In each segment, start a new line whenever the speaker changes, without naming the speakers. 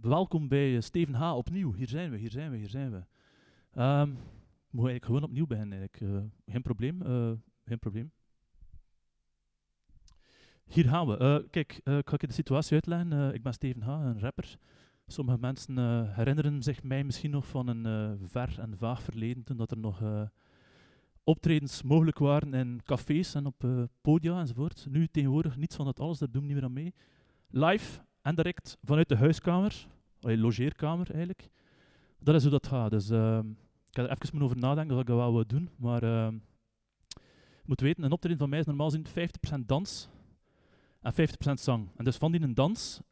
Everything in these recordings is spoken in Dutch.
welkom bij Steven H. opnieuw. Hier zijn we. Moet eigenlijk gewoon opnieuw beginnen. Geen probleem. Hier gaan we. Kijk, ik ga je de situatie uitleggen. Ik ben Steven H., een rapper. Sommige mensen herinneren zich mij misschien nog van een ver en vaag verleden, toen dat er nog optredens mogelijk waren in cafés en op podia enzovoort. Nu tegenwoordig niets van dat alles, daar doen we niet meer aan mee. Live en direct vanuit de huiskamer, logeerkamer eigenlijk. Dat is hoe dat gaat. Dus ik ga er even mee over nadenken dat ik dat wel wil doen. Maar je moet weten, een optreden van mij is normaal gezien 50% dans en 50% zang. En dus van die een dans, 25%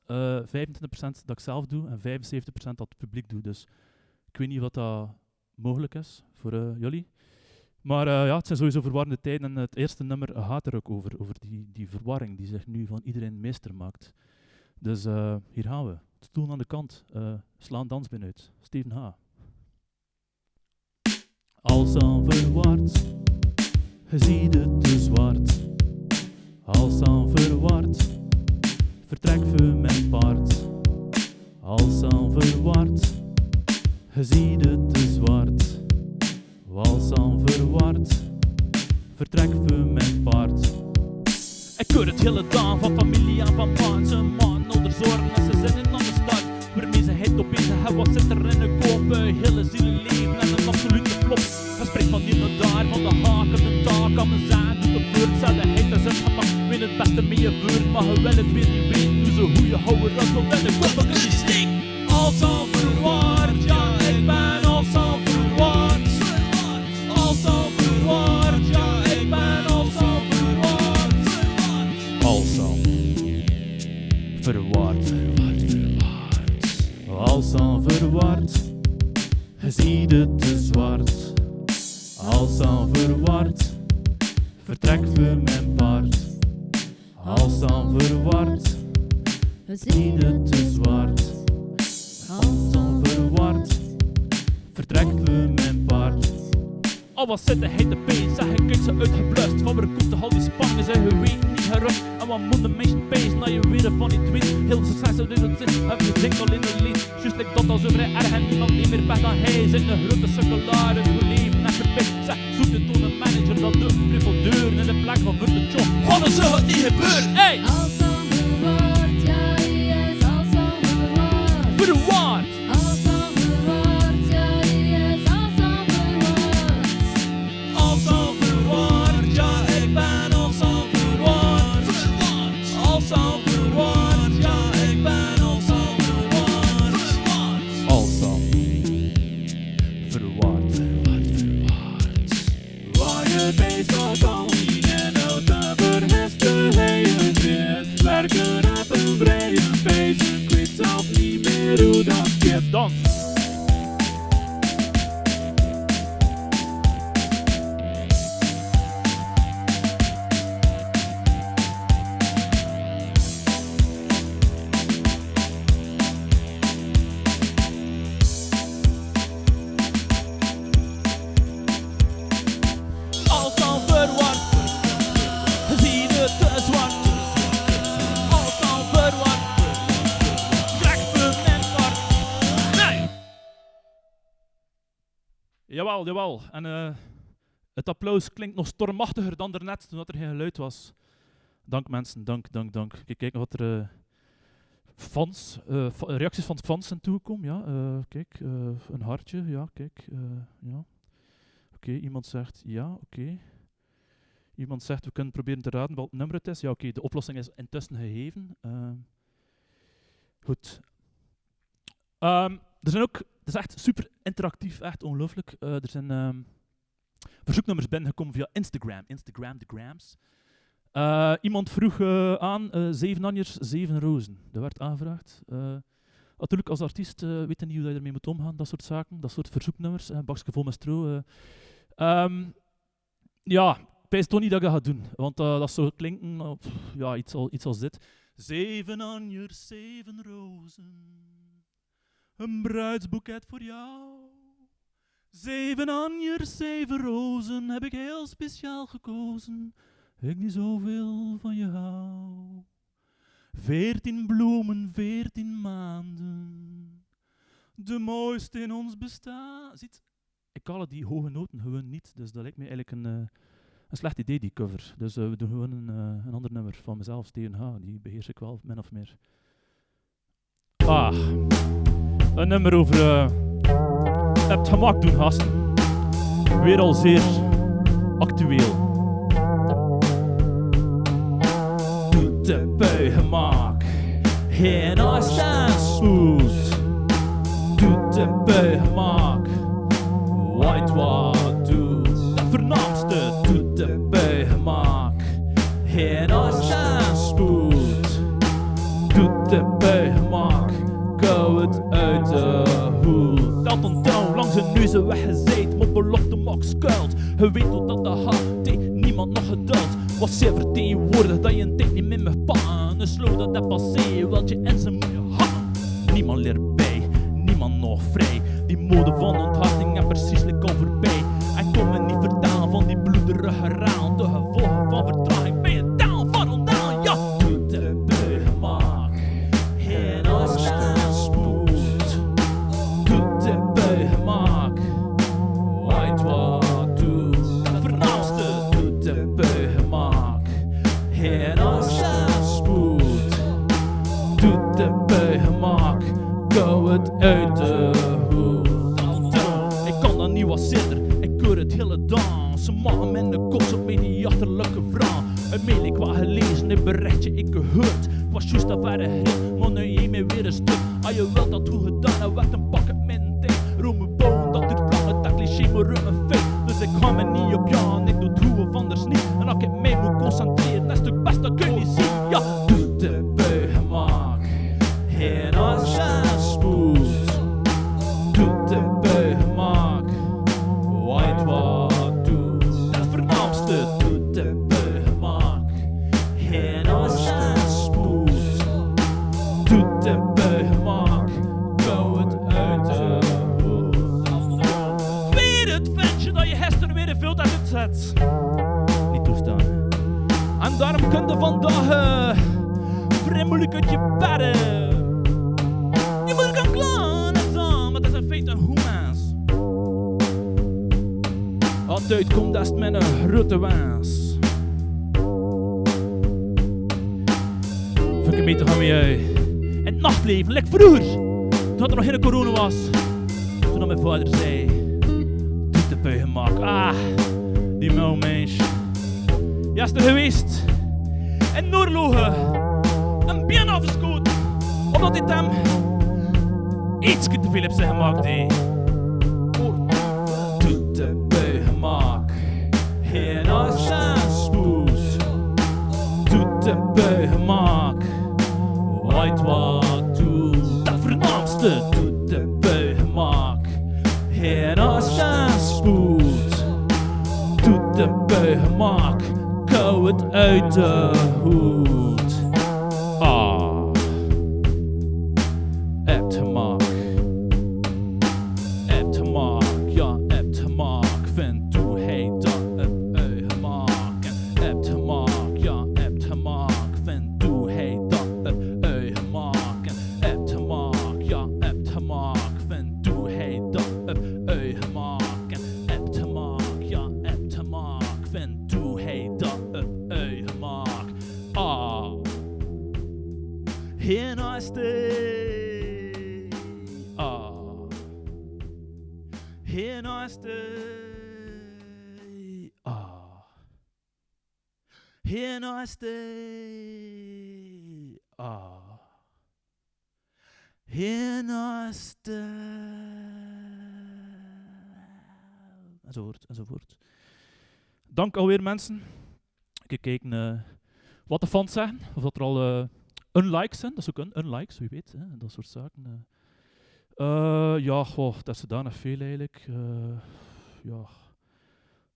dat ik zelf doe en 75% dat het publiek doet. Dus ik weet niet wat dat mogelijk is voor jullie. Maar ja, het zijn sowieso verwarrende tijden en het eerste nummer gaat er ook over die verwarring die zich nu van iedereen meester maakt. Dus hier gaan we. Stoel aan de kant, slaan dansbeen uit. Steven H. Als aan verward, je ziet het te zwart. Als aan verward, vertrek voor mijn paard. Als aan verward, je ziet het te zwart. Als aan verward, vertrek voor mijn paard. Ik hoor het hele dag van familie en van pa en zijn man onder zorgen en ze zijn in de stad. Waarmee ze het op bezig hebben, wat zit er in de kop? Hele zielen leven en een absolute flop. Hij spreekt van hier naar daar, van de haak en de taak aan mijn zijn. Doet de beurt, zelfde heid en zet gemaakt. Weet het beste mee je beurt, maar je wil het weer niet weten. Hoe ze hoe je houden, dat wil in de kop, dan kun je steek. Als aan verwaard, ja ik ben als aan verwaard. Als aan verwaard, ja ik ben als aan verwaard. Als aan verwaard. Als aan verward, je ziet het te zwart. Als aan verward, vertrek voor mijn paard. Als aan verward, je ziet het te zwart. Als aan verward, vertrek voor mijn paard. Al wat zit de hete pees, zeg ik uit ze uitgeblust. Van waar komt de al die spanningen, zeg je weet niet gerust. En wat moet de meisje pees, na je weer van die tweet. Heel succes uit dit zin, heb je zingt al in de lied. Juist like dat als over erg en niemand niet meer pech dan hij. Zit een grote sukkelaar in hun leven en verpik. Zeg, zoek je toen een manager, dat doet een van deuren in de plek van voor de job. Gewoon zo het niet gebeuren, hey!
Als aan verwaard, ja yes, als aan verwaard.
Verwaard!
Als aan verwaard, ja yes, als aan verwaard.
Als aan verwaard, ja ik ben als aan verwaard. Als aan verwaard, ja ik ben als aan verwaard. Als aan verwaard. Waar je bezig kan niet en auto verhesten hele zit. Werken op een brede feest, ik weet zelf niet meer hoe dat gaat. Dans! Als aan verward, zie het te zwart. Als aan verward, trek voor mijn paard. Nee! Jawel. En het applaus klinkt nog stormachtiger dan daarnet, toen er geen geluid was. Dank mensen, dank. Kijk nog wat er reacties van fans zijn toegekomen. Ja, kijk, een hartje, ja, kijk, ja. Oké, iemand zegt ja, oké. Iemand zegt we kunnen proberen te raden welk nummer het is. Ja, oké, de oplossing is intussen gegeven. Goed. Er zijn ook, het is echt super interactief, echt ongelooflijk. Er zijn verzoeknummers binnengekomen via Instagram, de grams. Iemand vroeg aan 7 anjers, 7 rozen. Dat werd aangevraagd. Natuurlijk, als artiest weet je niet hoe je ermee moet omgaan, dat soort zaken, dat soort verzoeknummers. Bakje vol met stro. Ja, ik weet toch niet dat ik dat ga doen, want dat zou klinken, ja, iets als dit. 7 anjers, 7 rozen, een bruidsboeket voor jou. 7 anjers, 7 rozen, heb ik heel speciaal gekozen, ik die zoveel van je hou. 14 bloemen, 14 maanden, de mooiste in ons bestaan. Ziet, ik haal die hoge noten gewoon niet, dus dat lijkt me eigenlijk een slecht idee, die cover. Dus we doen gewoon een ander nummer van mezelf, Steven H. Die beheers ik wel, min of meer. Een nummer over het gemak doen, gasten. Weer al zeer actueel. Doet de buigemak, geen afstaanspoed. Doet de buigemak, white wat doet. De voornaamste doet de buigemak, geen afstaanspoed. Doet de buigemak, kou het uit de hoed. Dat een touw langs een neuzen weggezet, maar belofte mak schuilt. Je weet hoe dat de had, niemand nog geduld. Was zeer vertegenwoordigd dat je een tijd niet meer mag pakken. Een slow dat dat passé, wilt je en ze moet je hangen. Niemand leert bij, niemand nog vrij. Die mode van ontharding en precies lijkt al voorbij. En kom me niet vertalen van die bloederige raal. De gevolgen van vertraging ben je taal van ontdaan. Ja, doet de buigemak, geen afstaanspoed. Doet de buigemak, white wat doet. De voornaamste doet de buigemak, geen afstaanspoed. Doet de buigemak, kou het uit de hoed. Ik kan dan niet wat zitten, ik keur het hele dag. Ze maken me in de kots op mij die achterlijke vraag. Een mail ik wat gelezen, een berichtje ik gehoord. Ik was juist al verder heen, maar nu je mij weer een stuk. Als je wilt dat hoe gedaan, dan werd een pak het mijn tijd. Roem me boven, dat duurt lang, dat cliché maar ruim een feit. Dus ik ga me niet op jou, ik doe het hoe of anders niet. En als ik mij moet concentreren, een stuk best, dat kun je niet zien. Ja, doet de buigemak, geen afstaanspoed. Doet de buigemak, white wat doet. De voornaamste doet de buigemak, geen afstaanspoed. Doet de buigemak, kou het uit de hoed. Weer het ventje dat je hersenen weer in veel tijd uitzet. Niet toestaan. En daarom kun je vandaag vrij moeilijk uit je bedden. Je moet gaan klaar en zo, maar dat is in feite een hoemens. Altijd komt dat met een grote wens. Fuck je mee te gaan met jij. In het nachtleven, lekker vroeger. Toen er nog geen corona was. Toen dat mijn vader zei, doet de buigemak. Die mouw mens. Ja, is er geweest. In Noorlogen. Een bien afgeschoten. Omdat dit hem iets te veel heeft ze gemaakt heeft. Doet de buigemak, geen afstaanspoed. Doet de buigemak, white wat doet. De voornaamste doet de buigemak, geen afstaanspoed. Doet de buigemak, kou het uit de hoed. Hebt gemak. Hebt gemak, ja, hebt gemak. Vind hoe hij dat het uitgemaakt. En hebt gemak, ja, hebt gemak. Vind hoe hij dat het uitgemaakt. En hebt gemak, ja, hebt gemak. Vind hoe hij dat het uitgemaakt. En hebt gemak, ja, hebt gemak. Vind hoe hij dat het uitgemaakt. Here I stay. Here I stay. Here I stay. Here I stay. Enzovoort, enzovoort. Dank alweer mensen. Ik kijken wat de fans zeggen. Of dat er al unlikes zijn. Dat is ook unlikes, wie weet. Hè, dat soort zaken. Ja, dat is zodanig veel eigenlijk. Ja.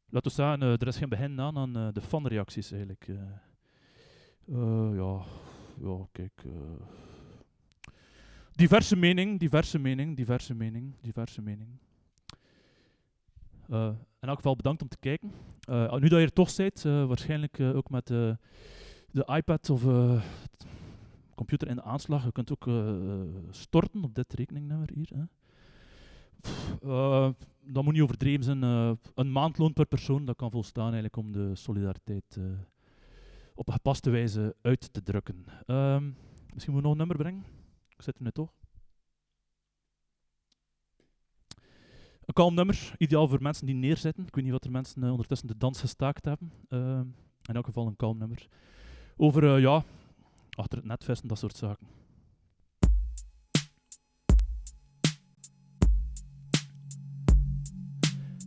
Laten we zeggen, er is geen begin aan de fanreacties eigenlijk. Ja, kijk. Diverse mening. In elk geval bedankt om te kijken. Nu dat je er toch bent, waarschijnlijk ook met de iPad of computer in de aanslag. Je kunt ook storten op dit rekeningnummer hier. Hè. Dat moet niet overdreven zijn. Een maandloon per persoon, dat kan volstaan eigenlijk om de solidariteit op een gepaste wijze uit te drukken. Misschien moet ik nog een nummer brengen. Ik zit er nu toch. Een kalm nummer, ideaal voor mensen die neerzitten. Ik weet niet wat er mensen ondertussen de dans gestaakt hebben. In elk geval een kalm nummer. Over, achter het net vesten, dat soort zaken.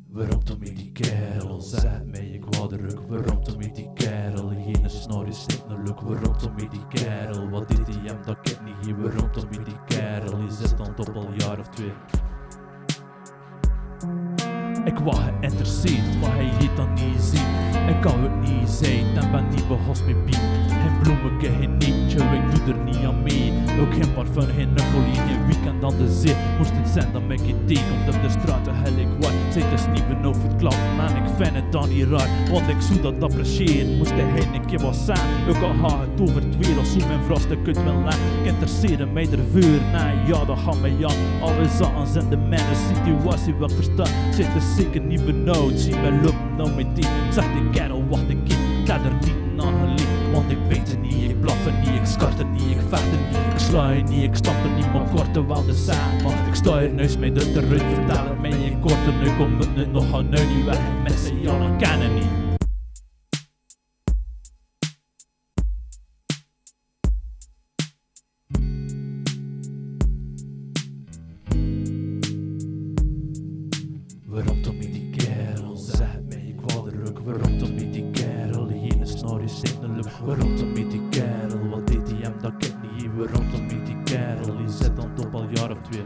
Waarom toch met die kerel, zeg mij ik wou de ruk. Waarom toch met die kerel, geen snor is niet naar luk. Waarom toch met die kerel, wat deed hij hem, dat ik niet hier. Waarom toch met die kerel, je zit dan op al een jaar of 2. Ik was geïnteresseerd, maar hij heet dan niet zien. Ik kan het niet zijn, en ben niet behost met bien. Geen bloemetje, geen nietje, ik doe er niet aan mee. Ook geen parfum, geen nukkelie, geen weekend aan de zee. Moest het zijn dat ik je tegenkomt op de straat, hel ik wat. Zit dus niet benauwd voor het klappen, en ik vind het dan niet raar. Want ik zou dat appreciëren, moest hij een keer wat zijn. Ook al gaat het over het weer, of zo mijn vrastuk uit mijn lijn. Ik interesseerde mij ervoor, nee ja, dat gaat mij aan. Alle zaken zijn de mijn situatie wel verstaan. Zit dus zeker niet benauwd, zie mij lopen nou met die. Zeg de kerel, wacht een keer, ik ga er niet aan geleerd. Want ik weet het niet, ik blaf er niet, ik skart er niet, ik vecht er niet. Ik sla je niet, ik stamp er niet, maar kort er wel de zaak. Maar ik sta hier nuis met het eruit, vertel het mij in kort en nu komt het nu nog gaan nu niet weg. Mensen, ja, dat kennen niet. Waarom toch met die kerel, zeg het mij, ik wou de ruk. Waarom toch met die kerel, geen snor is in de lucht. Waarom toch met die kerel, wat deed hij hem, dat ik niet hier. Waarom toch met die kerel, je zit dan op al jaar of 2.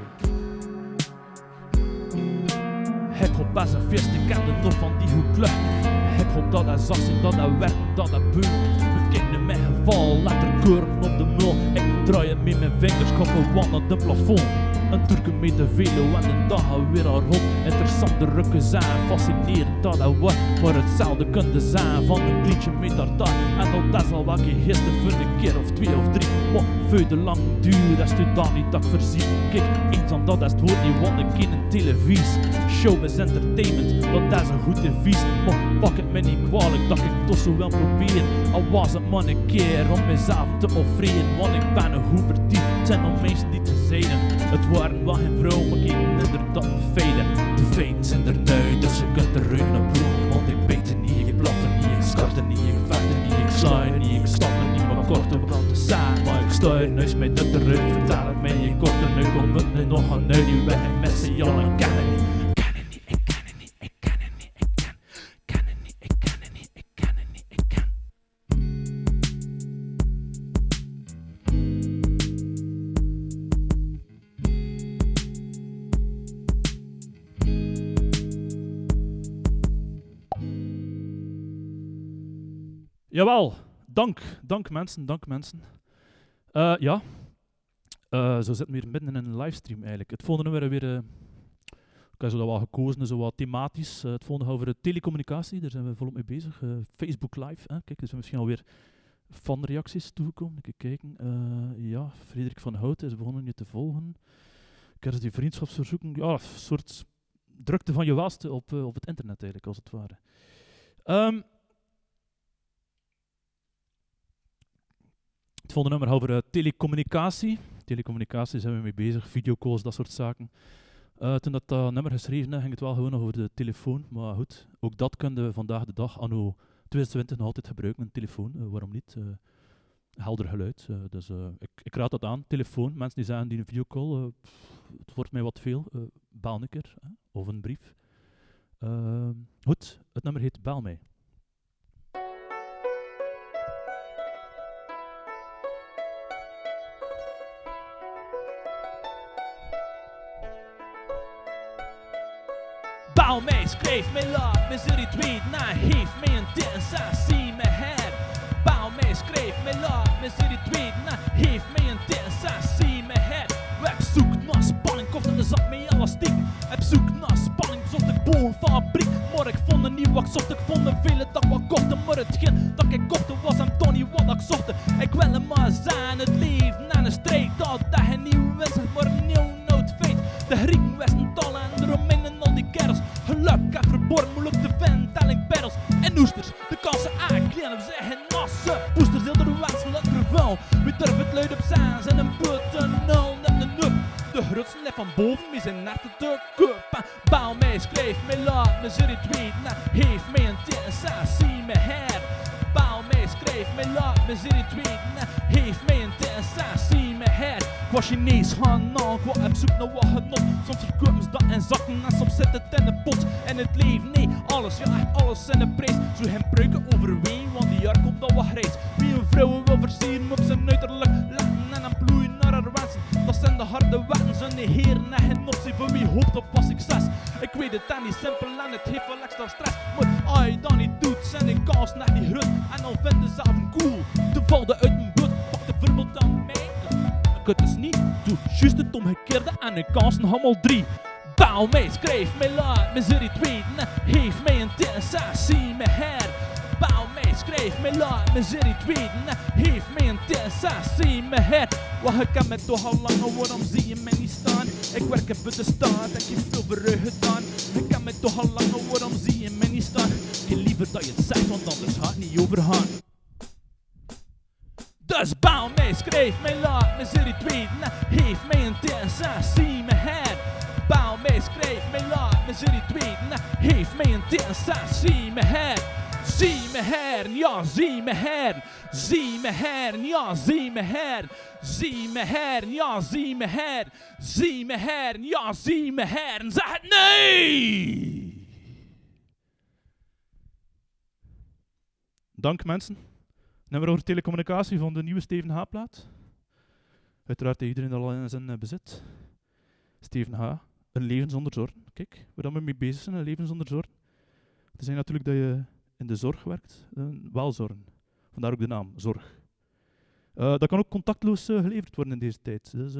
Hip-hop is een feest, ik ken het nog van die goed lucht. Hip-hop dat hij zag zien, dat hij werkt, dat hij beurt. Bekijk nu mijn geval, laat er keuren op de mul. Ik draai het met mijn vingers, kop een wand naar het plafond. Een Turken met de velo en de dag gaat weer al rond. Interessante rukken zijn, fascinerend dat hij wordt. Maar hetzelfde kunnen zijn van een liedje met tartar. En dat is al wat je gisteren voor een keer of 2 of 3. Maar veel te lang duur, is het dan niet dat ik voorzie. Kijk, eenzaam dat is het woord niet, want ik ken een televisie. Show is entertainment, dat is een goed advies. Maar pak het me niet kwalijk dat ik toch zo wel probeer. Al was het maar een keer om mezelf te offeren. Want ik ben een Hubertie, het zijn al mensen die te zeiden. Het waren wel geen vrouw, maar ik inderdaad een feiten. De feiten zijn er nu, dus je kunt er ruim naar bloemen. Want ik weet het niet, ik blaf er niet, ik skart er niet, ik vecht er niet, ik sla er niet, ik stap er niet, maar kort op brand te zijn. Maar ik sta er nuis met het eruit, vertel het mij, je kort er nu, komt het nu nog aan nu, die weg en met z'n allen kennen niet. Jawel, dank mensen. Zo zitten we hier midden in een livestream eigenlijk. Het volgende nummer weer, ik heb zo dat wel gekozen, zo wat thematisch. Het volgende gaat over telecommunicatie, daar zijn we volop mee bezig. Facebook Live, kijk, er zijn misschien alweer fanreacties toegekomen. Even kijken, Frederik van Houten is begonnen je te volgen. Ik heb die vriendschapsverzoeken, ja, een soort drukte van je welste op het internet eigenlijk, als het ware. Het volgende nummer over telecommunicatie. Telecommunicatie zijn we mee bezig, videocalls, dat soort zaken. Toen dat nummer geschreven ging het wel gewoon nog over de telefoon. Maar goed, ook dat kunnen we vandaag de dag, anno 2020, nog altijd gebruiken, een telefoon. Waarom niet? Helder geluid. Dus ik raad dat aan. Telefoon, mensen die zeggen die een videocall, het wordt mij wat veel. Bel een keer, of een brief. Goed, het nummer heet Bel mij. Bel mij, schrijf mij laat, me zul je tweet, geef mij een sensatie, me her. Bel mij, schrijf mij laat, me zul je tweet, geef mij een sensatie, me her. Ik zoek naar spanning, kocht in de zak met elastiek. Ik zoek naar spanning, zocht ik boven fabriek. Maar ik vond er niet wat ik zocht, ik vond er vele dat wat kochten. Maar hetgeen dat ik kocht was hem toch niet wat ik zocht. Ik wil hem maar zijn, het leven en een strijd. Dat je nieuw wens, maar een nieuw nood feit. De Grieken wisten talen en de grootste lef van boven, mij zijn nerten te kopen. Bouw mij, schrijf mij, laat me zitten weten. Geef mij een TSA, zie me her. Bouw mij, schrijf mij, laat me zitten weten. Geef mij een TSA, zie me her. Ik was Chinees gaan na, ik was op zoek naar wat genot. Soms verkopen ze dat in zakken en soms zit het in de pot. En het leven, nee, alles, ja echt alles in de prijs. Zo geen pruiken overween, want die jaar komt al wat grijs. Wie een vrouw wil versieren op zijn uiterlijk letten en dan bloeien naar haar wensen. Dat zijn de harde wetten, zijn de heren en geen optie voor wie hoopt op wat succes. Ik weet het en niet simpel en het heeft wel extra stress. Maar als je dat niet doet, zijn die kans net niet groot. En dan vinden ze zelf cool, dan valt uit een boot. Pak de voorbeeld aan mij. Ik het is niet, doe juist het omgekeerde en de kansen allemaal 3. Bouw mij, schrijf mij, laat me zitten weten. Geef mij een TSA, zie me her. Bouw mij, schrijf mij, laat me zitten weten. Geef mij een TSA, zie me her. Wat ik heb met toch al lang, waarom zie je mij niet staan? Ik werk voor de staat, ik heb veel berucht gedaan. Ik heb met toch al lang, waarom zie je mij niet staan? Ik liever dat je het zegt, want anders gaat het niet overgaan. Dus bouw mij, schrijf mij, laat me zitten weten. Geef mij een TSA, zie me her. Bouw mij, schrijf mij, laat me zitten weten. Geef mij een TSA, zie me her. Zie me her, ja, zie me her. Zie me her, ja, zie me her. Zie me her, ja, zie me her. Zie me her, ja, zie me her. En zeg het nee! Dank mensen. Nummer over telecommunicatie van de nieuwe Steven H-plaat. Uiteraard heeft iedereen al in zijn bezit. Steven H. Een leven zonder zorgen. Kijk, waar we mee bezig zijn, een leven zonder zorgen. Het is natuurlijk dat je in de zorg werkt, wel zorgen. Vandaar ook de naam, zorg. Dat kan ook contactloos geleverd worden in deze tijd. Dus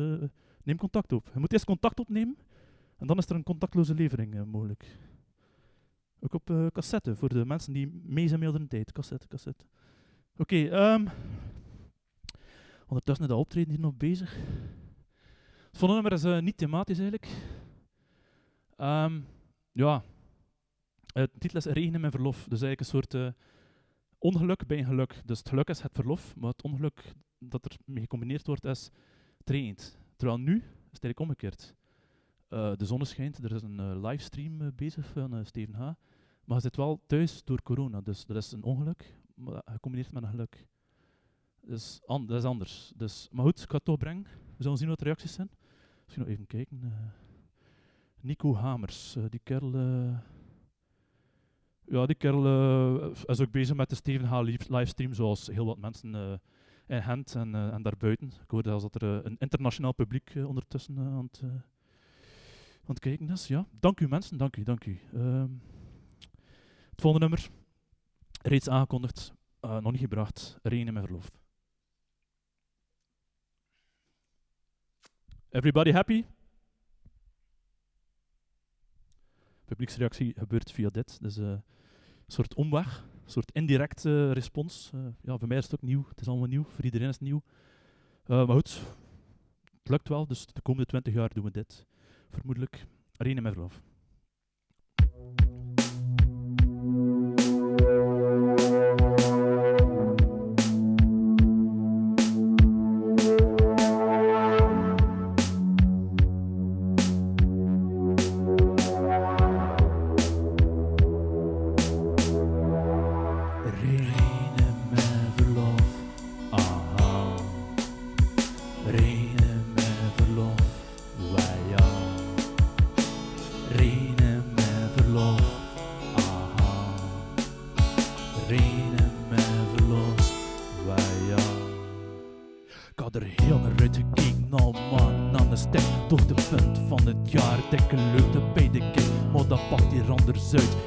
neem contact op. Je moet eerst contact opnemen en dan is er een contactloze levering mogelijk. Ook op cassette, voor de mensen die mee zijn met de tijd. Cassette. Oké, ondertussen is de optreden hier nog bezig. Het volgende nummer is niet thematisch eigenlijk. Ja, de titel is Regen in mijn verlof. Dus eigenlijk een soort ongeluk bij een geluk. Dus het geluk is het verlof, maar het ongeluk dat er mee gecombineerd wordt is het regent. Terwijl nu is het eigenlijk omgekeerd. De zon schijnt, er is een livestream bezig van Steven H. Maar je zit wel thuis door corona, dus dat is een ongeluk, maar gecombineerd met een geluk. Dus dat is anders. Dus, maar goed, ik ga het toch brengen. We zullen zien wat de reacties zijn. Misschien nog even kijken. Nico Hamers, die kerel... die kerel is ook bezig met de Steven H. livestream, zoals heel wat mensen in Gent en daarbuiten. Ik hoorde zelfs dat er een internationaal publiek ondertussen aan het kijken is. Ja. Dank u mensen, dank u. Het volgende nummer, reeds aangekondigd, nog niet gebracht, Regen in mijn verlof. Everybody happy? Publieksreactie gebeurt via dit, dus een soort omweg, een soort indirecte respons. Voor mij is het ook nieuw, het is allemaal nieuw, voor iedereen is het nieuw. Maar goed, het lukt wel, dus de komende 20 jaar doen we dit. Vermoedelijk, Regen in mijn verlof.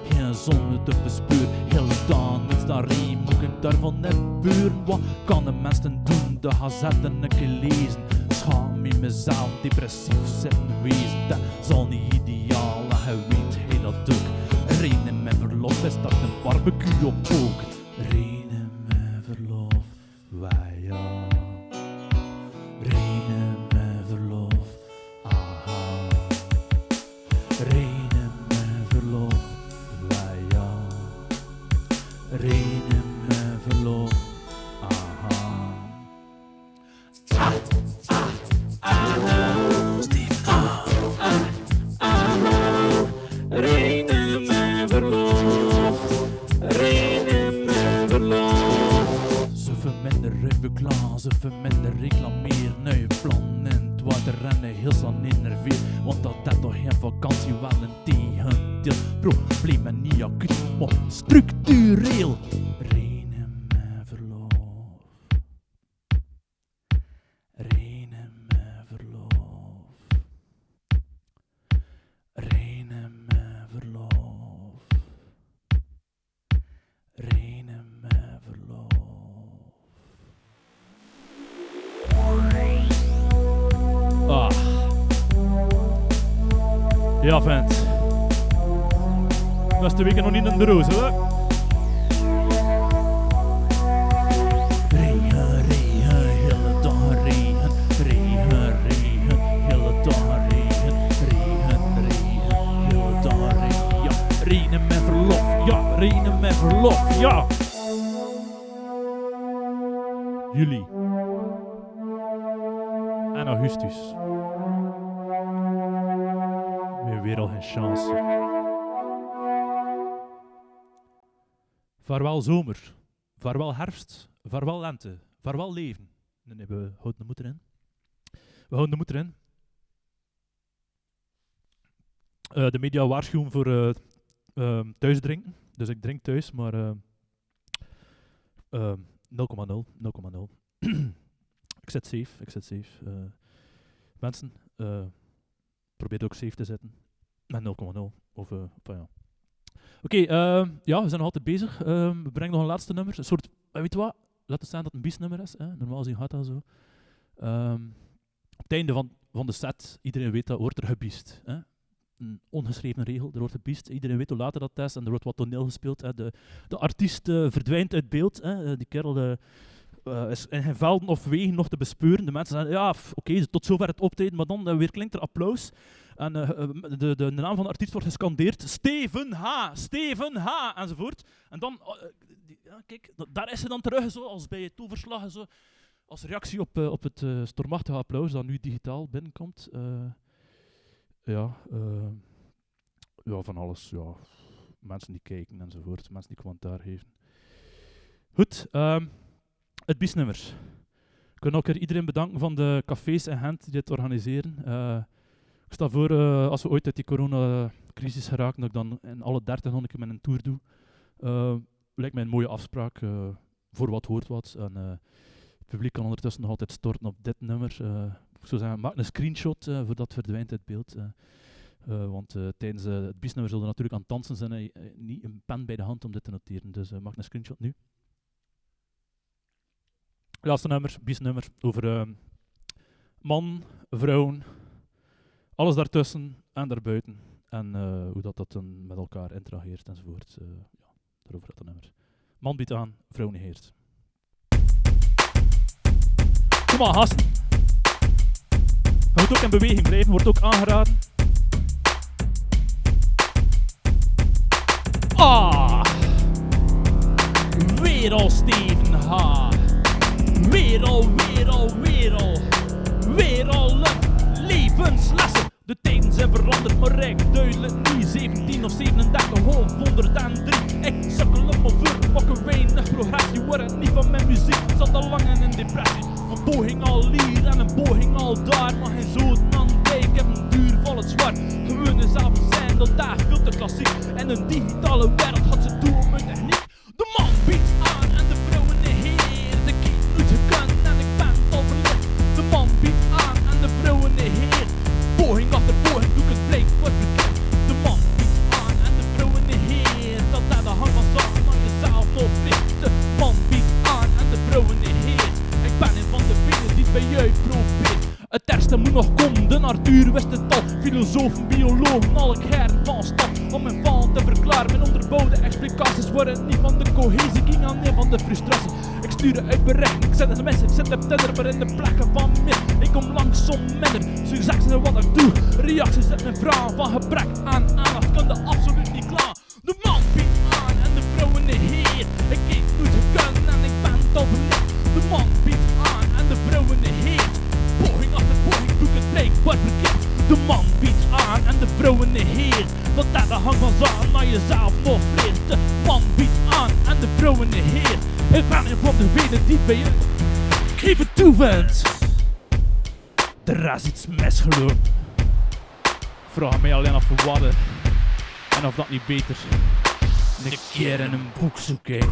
Geen zon te bespeur, heel dan is daar riem. Moet ik daarvan net buren? Wat kan de mensen doen? De gazetten een keer lezen. Schaam in mezelf, depressief zitten wezen. Dat zal niet ideaal, en je weet heel dat ook. Regen in mijn verlof is dat een barbecue op ook. Regen in mijn verlof, wij ja. Regen in mijn verlof, aha. Regen in mijn verlof. Regen in mijn verlof, aha. Steve te rennen, heel snel enerveer. Want dat is toch geen vakantie, wel een tegendeel. Problemen niet acuut, maar structureel. Reinen met verlof. Reinen met verlof. Reinen met verlof. Reinen met verlof. Ah. Ja, vent. Dat is de week nog niet in het bureau, hè? Regen, regen, hele dag regen. Regen, regen, hele dag regen. Regen, regen, hele dag regen. Ja, regen met verlof. Ja, regen met verlof. Ja. Juli. En augustus. We hebben weer al geen chance. Vaarwel zomer. Vaarwel herfst. Vaarwel lente. Vaarwel leven. Nee, we houden de moed erin. We houden de moed erin. De media waarschuwen voor thuis drinken. Dus ik drink thuis, maar 0,0. 0,0. Ik zit safe. Mensen, probeer ook safe te zetten. Met 0,0. Of, ja. Oké, ja, we zijn nog altijd bezig. We brengen nog een laatste nummer. Een soort, weet je wat? Laat het staan dat het een biesnummer is. Normaal gezien gaat dat zo. Op het einde van de set, iedereen weet dat, wordt er gebiest. Een ongeschreven regel, er wordt gebiest. Iedereen weet hoe later dat is en er wordt wat toneel gespeeld. De artiest verdwijnt uit beeld. Die kerel is in geen velden of wegen nog te bespeuren. De mensen zeggen, ja, oké, tot zover het optreden, maar dan weer klinkt er applaus. En de naam van de artiest wordt gescandeerd. Steven H, Steven H, enzovoort. En dan, ja, kijk, daar is ze dan terug, zo, als bij het toeverslag, zo, als reactie op het stormachtige applaus dat nu digitaal binnenkomt. Ja, van alles. Ja. Mensen die kijken enzovoort, mensen die commentaar geven. Goed, het biesnummer. Ik wil ook iedereen bedanken van de cafés in Gent die dit organiseren. Ik sta voor, als we ooit uit die coronacrisis geraken, dat ik dan in alle 30 nog een keer met een tour doe. Lijkt mij een mooie afspraak. Voor wat hoort wat. En, het publiek kan ondertussen nog altijd storten op dit nummer. Ik zou zeggen, maak een screenshot voordat het verdwijnt uit beeld. Want tijdens het biesnummer zullen we natuurlijk aan het dansen zijn. Niet een pen bij de hand om dit te noteren. Dus maak een screenshot nu. Laatste nummer, biesnummer, over man, vrouwen, alles daartussen en daarbuiten. En hoe dat dan met elkaar interageert enzovoort. Ja, daarover dat nummer. Man biedt aan, vrouw negeert. Kom maar, gasten. Je moet ook in beweging blijven, wordt ook aangeraden. Ah! Weer al Steven H. Weer al levenslessen. De tijden zijn veranderd, maar rijk duidelijk niet. 17 of 37, half 103. Ik sukkel op mijn vlucht, pakken weinig progressie. Word het niet van mijn muziek, zat al lang in een depressie. Een poging al hier en een poging al daar. Maar geen zoden aan het dijk, ik heb een duur vol het zwart. Gewone zaken zijn dat daar veel te klassiek. En een digitale wereld had ze toe om hun techniek. De man biedt aan en de vrouwen negeert. Ik heb nooit gekund en ik ben het al verlicht. De man biedt aan en de vrouwen negeert. Poging achter poging doe ik het blijkbaar verkeerd. De man biedt aan en de vrouwen negeert. Dat daar de hang van zaken aan jezelf opvliegt. De man biedt aan en de vrouwen negeert. Ik ben een van de velen die het bij jou probeert. Het ergste moet nog komen, de natuur wist het al. Filosofen, biologen, alle kern van stad. Om mijn val te verklaren, mijn onderbouwde explicaties worden niet van de cohesie, ik ging aan nee van de frustratie. Ik stuur uit berichten, ik zet sms, ik zet op Tinder, maar in de plekken van meer. Ik kom langsom minder, succes in wat ik doe. Reacties uit mijn vragen van gebrek aan aandacht, kan dat absoluut niet klaar. De man biedt aan en de vrouwen negeert. Ik heb nooit gekund en ik ben het al verlicht. De man biedt aan en de vrouwen negeert. Poging achter poging doe ik het blijkbaar verkeerd. De man biedt aan en de vrouwen negeert. Dat daar de hang van zaken naar jezelf nog vleert. De man biedt aan en de vrouwen negeert. Ik ben een van de velen die bij je. Geef het toe, vent. Er is iets misgelopen. Vraag mij alleen af wat en of dat niet beter een keer in een boek zoeken.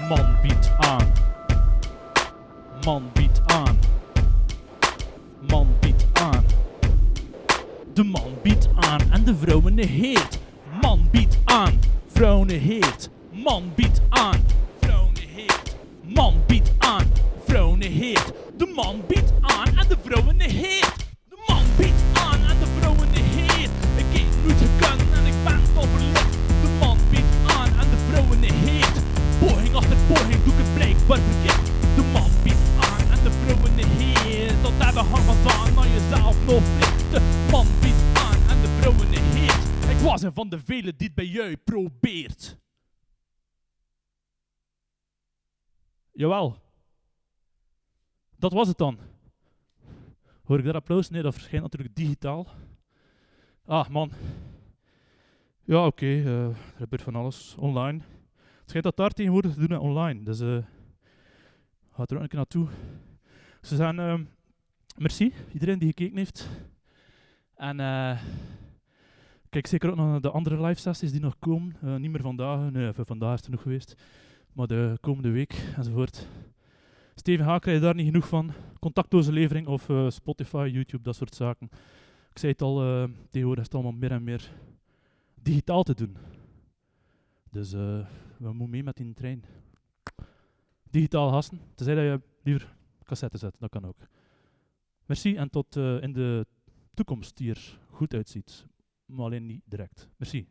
Man biedt aan. Man biedt aan. Man biedt aan. De man biedt aan en de vrouw negeert. Man biedt aan, vrouw negeert. Man biedt aan, vrouw negeert. Man biedt aan, vrouw negeert. De man biedt aan en de vrouw negeert. De man biedt aan en de vrouw negeert. Ik heb niet gekund en ik ben al verlicht. De man biedt aan en de vrouw negeert. Poging achter poging doe ik het blijkbaar verkeerd. De man biedt aan en de vrouw negeert. Dat hebben hangen aan naar jezelf nog flikt. De man biedt aan en de vrouw negeert. Ik was een van de velen die het bij jou probeert. Jawel. Dat was het dan. Hoor ik dat applaus? Nee, dat verschijnt natuurlijk digitaal. Ah, man. Ja, oké. Er gebeurt van alles. Online. Het schijnt dat daar tegenwoordig te doen online. Dus ga er ook een keer naartoe. Ze zeggen merci, iedereen die gekeken heeft. En kijk zeker ook naar de andere live sessies die nog komen. Niet meer vandaag, nee, voor vandaag is het genoeg geweest. Maar de komende week enzovoort. Steven H. krijg je daar niet genoeg van. Contactloze levering of Spotify, YouTube, dat soort zaken. Ik zei het al, tegenwoordig is het allemaal meer en meer digitaal te doen. Dus we moeten mee met die trein. Digitaal gasten, tenzij dat je liever cassette zet, dat kan ook. Merci en tot in de toekomst die er goed uitziet, maar alleen niet direct. Merci.